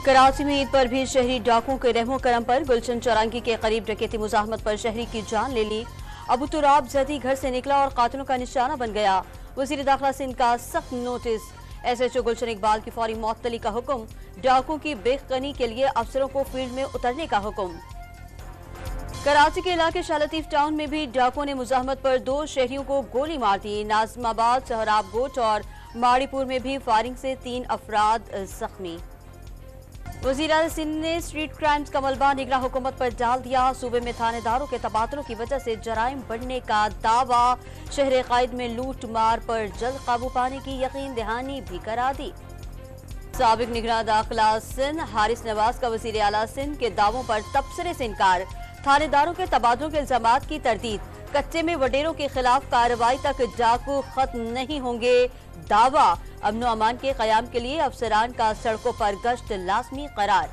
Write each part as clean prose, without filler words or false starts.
कराची में ईद पर भी शहरी डाकुओं के रहमो करम पर गुलशन चौरंगी के करीब डकैती मुजाहमत पर शहरी की जान ले ली। अबू तुराब जदी घर से निकला और कातिलों का निशाना बन गया। वजीर दाखिला सिंध का सख्त नोटिस। SHO गुलशन इकबाल की फौरी मअतली का हुक्म। डाकुओं की बेखनी के लिए अफसरों को फील्ड में उतरने का हुक्म। कराची के इलाके शालतीफ टाउन में भी डाकुओं ने मुजाहमत पर 2 शहरियों को गोली मार दी। नाजमाबाद, सहराब गोट और माड़ीपुर में भी फायरिंग से 3 अफराद जख्मी। वज़ीर आला सिंध ने स्ट्रीट क्राइम्स का मलबा निगरान हुकूमत पर डाल दिया। सूबे में थानेदारों के तबादलों की वजह से जराइम बढ़ने का दावा। शहर कायद में लूट मार पर जल्द काबू पाने की यकीन दहानी भी करा दी। साबिक निगरान दाखिला सिंध हारिस नवाज का वज़ीर आला सिंध के दावों पर तबसरे से इनकार। थानेदारों के तबादलों के इल्जामात की तरदीद। कच्चे में वडेरों के खिलाफ कार्रवाई तक डाकू खत्म नहीं होंगे। दावा अमन अमान के कयाम के लिए अफसरान का सड़कों पर गश्त लाजमी करार।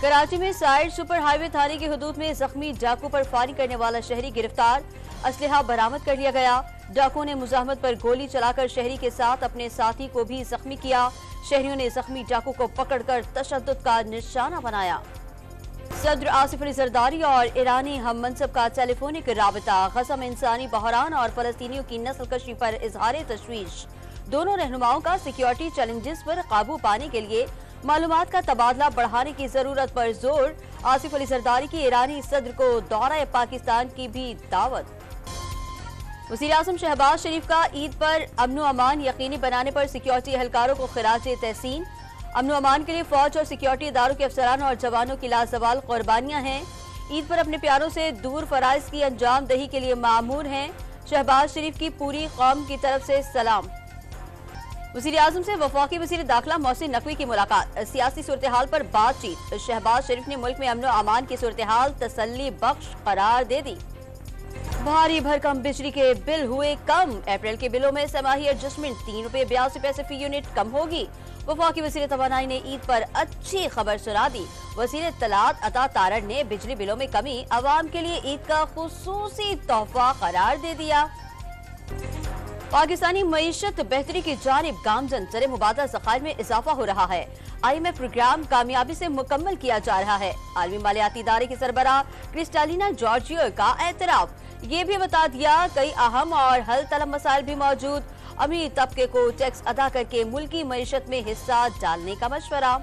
कराची में साइड सुपर हाईवे थाने की हदूद में जख्मी डाकू पर फायरिंग करने वाला शहरी गिरफ्तार। असलहा बरामद कर लिया गया। डाकुओं ने मुजाहमत पर गोली चलाकर शहरी के साथ अपने साथी को भी जख्मी किया। शहरियों ने जख्मी डाकू को पकड़कर तशद्दुद का निशाना बनाया। सदर आसिफ अली जरदारी और ईरानी हम मनसब का टेलीफोनिक राबता। गजा में इंसानी बहरान और फलस्तीनियों की नस्ल कशी पर इजहार तशवीश। दोनों रहनुमाओं का सिक्योरिटी चैलेंजेस पर काबू पाने के लिए मालूमात का तबादला बढ़ाने की जरूरत पर जोर। आसिफ अली जरदारी की ईरानी सदर को दौरा पाकिस्तान की भी दावत। वज़ीर आज़म शहबाज शरीफ का ईद पर अमन अमान यकीनी बनाने पर सिक्योरिटी एहलकारों को खिराज तहसीन। अमन अमान के लिए फौज और सिक्योरिटी इदारों के अफसरान और जवानों की लाजवाल कुर्बानियां हैं। ईद पर अपने प्यारों से दूर फराइज की अंजाम दही के लिए मामूर हैं। शहबाज शरीफ की पूरी कौम की तरफ से सलाम। वज़ीर आज़म से वफाकी वज़ीर दाखिला मोहसिन नकवी की मुलाकात। सियासी सूरत हाल पर बातचीत। शहबाज शरीफ ने मुल्क में अमन अमान की सूरत हाल तसल्ली बख्श करार दे दी। भारी भरकम बिजली के बिल हुए कम। अप्रैल के बिलों में समाही एडजस्टमेंट 3 रुपए 82 पैसे फी यूनिट कम होगी। वफाकी वज़ीर तवानाई ने ईद पर अच्छी खबर सुना दी। वज़ीर इत्तलात अता तारड़ ने बिजली बिलों में कमी अवाम के लिए ईद का खुसूसी तोहफा करार दे दिया। पाकिस्तानी मईशत बेहतरी की जानिब गामजन ज़र मुबादला ज़खायर में इजाफा हो रहा है। IMF प्रोग्राम कामयाबी से मुकम्मल किया जा रहा है। आलमी मालियाती इदारे की सरबराह क्रिस्टालिना जॉर्जियो का एतराफ। ये भी बता दिया कई अहम और हल तलब मसाइल भी मौजूद। अमीर तबके को टैक्स अदा करके मुल्की मईशत में हिस्सा डालने का मशवरा।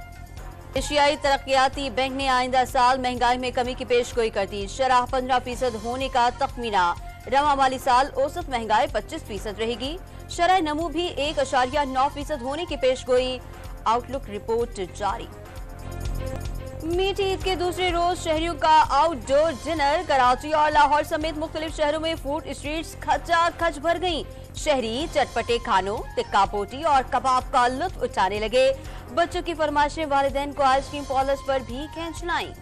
एशियाई तरक्याती बैंक ने आइंदा साल महंगाई में कमी की पेशगोई कर दी। शरह 15% होने का तखमीना। रवा माली साल औसत महंगाई 25% रहेगी। शरह नमू भी 1.9% होने की पेशगोई। आउटलुक रिपोर्ट जारी। मीठी ईद के दूसरे रोज शहरियों का आउटडोर डिनर। कराची और लाहौर समेत मुख्तलिफ शहरों में फूड स्ट्रीट्स खचाखच भर गईं। शहरी चटपटे खानों, टिक्का पोटी और कबाब का लुत्फ उठाने लगे। बच्चों की फरमाइशें वालिदैन को आइसक्रीम पॉलिश पर भी खींच लाई।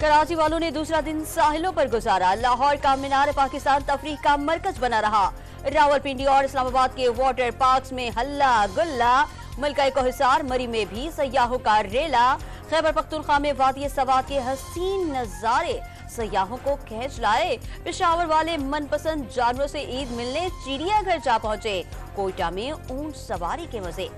कराची वालों ने दूसरा दिन साहिलों पर गुजारा। लाहौर का मीनार पाकिस्तान तफरीह का मरकज बना रहा। रावलपिंडी और इस्लामाबाद के वाटर पार्क्स में हल्ला गुल्ला। मलका कोहिसार मरी में भी सयाहों का रेला। खैबर पख्तूनख्वा में वादी सवात के हसीन नजारे सयाहों को खींच लाए। पेशावर वाले मनपसंद जानवरों से ईद मिलने चिड़ियाघर जा पहुंचे। कोयटा में ऊंट सवारी के मजे।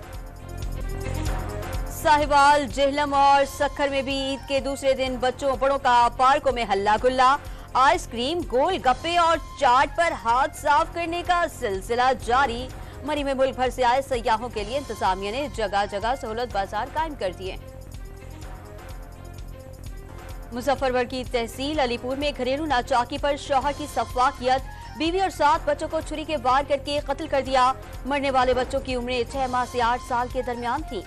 साहिवाल, जेहलम और सखर में भी ईद के दूसरे दिन बच्चों बड़ों का पार्कों में हल्ला गुल्ला। आइसक्रीम, गोल गप्पे और चाट पर हाथ साफ करने का सिलसिला जारी। मरी में मुल्क भर से आए सयाहों के लिए इंतजामिया ने जगह जगह सहूलत बाजार कायम कर दिए। मुजफ्फरपुर की तहसील अलीपुर में घरेलू नाचाकी पर शौहर की सफाकियत। बीवी और 7 बच्चों को छुरी के वार करके कत्ल कर दिया। मरने वाले बच्चों की उम्रें 6 माह से 8 साल के दरमियान थी।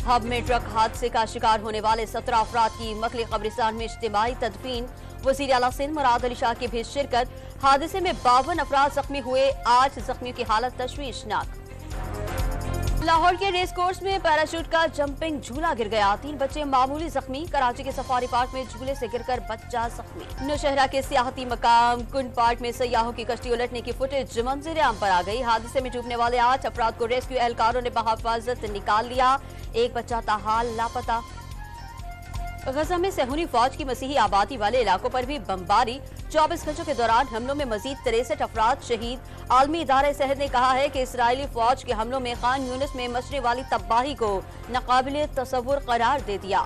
हब में ट्रक हादसे का शिकार होने वाले 17 अफराद की मकली कब्रिस्तान में इज्तिमाई तदफीन। वज़ीर आला सिंध मुराद अली शाह की भी शिरकत। हादसे में 52 अफराद जख्मी हुए। 8 जख्मियों की हालत तशवीशनाक। लाहौर के रेस कोर्स में पैराशूट का जंपिंग झूला गिर गया। 3 बच्चे मामूली जख्मी। कराची के सफारी पार्क में झूले से गिरकर बच्चा जख्मी। नौशहरा के सियाहती मकाम कुंड पार्क में सयाहों की कश्ती उलटने की फुटेज मंजर आम पर आ गई। हादसे में डूबने वाले 8 अफराद को रेस्क्यू एहलकारों ने बहिफाजत निकाल लिया। एक बच्चा ताहाल लापता। गजा में सहूनी फौज की मसीही आबादी वाले इलाकों पर भी बमबारी। 24 घंटों के दौरान हमलों में मजीद 63 अफराद शहीद। आलमी इदारा सेहत ने कहा है कि इसराइली फौज के हमलों में खान यूनिस में मचने वाली तबाही को नाकाबिले तसव्वुर करार दे दिया।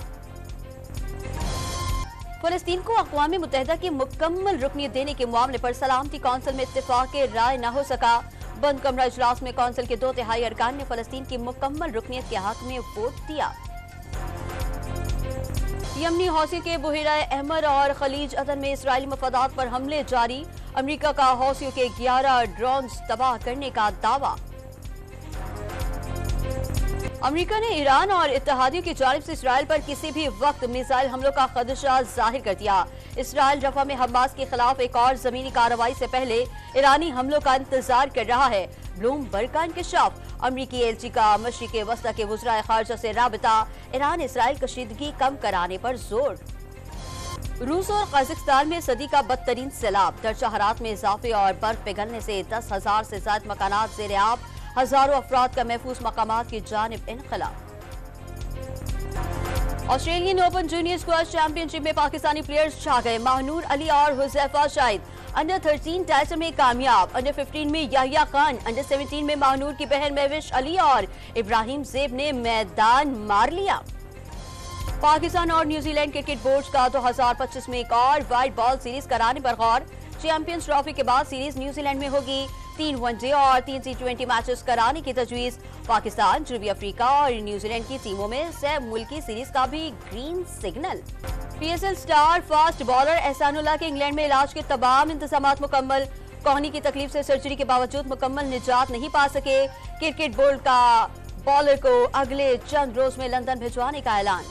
फलस्तीन को अक़वाम मुत्तहिदा की मुकम्मल रुकनीत देने के मामले पर सलामती कौंसिल में इत्तेफाक राय न हो सका। बंद कमरा इजलास में कौंसिल के 2/3 अरकान ने फलस्तीन की मुकम्मल रुकनीत के हक में वोट दिया। यमनी हौसी के बुहेरा अहमर और खलीज अदन में इसराइली मफादात पर हमले जारी। अमरीका का हौसियों के 11 ड्रोन्स तबाह करने का दावा। अमरीका ने ईरान और इत्तेहादियों की जानिब से इसराइल पर किसी भी वक्त मिसाइल हमलों का खदशा जाहिर कर दिया। इसराइल रफा में हमास के खिलाफ एक और जमीनी कार्रवाई से पहले ईरानी हमलों का इंतजार कर रहा है। ब्लूमबर्ग का इंकशाफ। अमरीकी एलची का मशरिक़ वस्ता के वज़राए ख़ारिजा से राबता। ईरान इसराइल कशीदगी कम कराने पर जोर। रूस और कजाकिस्तान में सदी का बदतरीन सैलाब। दर्जा हरारत में इजाफे और बर्फ पिघलने से 10,000 से ज्यादा मकानात ज़ेर आब। हजारों अफराद का महफूज मकामात की जानिब इनखला। Australian Open junior squash championship में पाकिस्तानी प्लेयर्स छा गए। महानूर अली और हुज़ैफा शाहिद अंडर 13 टाइटल में कामयाब। अंडर 15 में याहिया खान, अंडर 17 में महानूर की बहन महविश अली और इब्राहिम ज़ेब ने मैदान मार लिया। पाकिस्तान और न्यूजीलैंड क्रिकेट बोर्ड का 2025 में एक और वाइट बॉल सीरीज कराने पर गौर। चैंपियंस ट्रॉफी के बाद सीरीज न्यूजीलैंड में होगी। 3 वनडे और 3 T20 मैचेस कराने की तजवीज। पाकिस्तान, जनूबी अफ्रीका और न्यूजीलैंड की टीमों में से मुल्की सीरीज का भी green signal. PSL star fast bowler Ehsanullah के इंग्लैंड में इलाज के तमाम इंतजामात मुकम्मल। कोहनी की तकलीफ से सर्जरी के बावजूद मुकम्मल निजात नहीं पा सके। क्रिकेट बोर्ड का बॉलर को अगले चंद रोज में लंदन भिजवाने का ऐलान।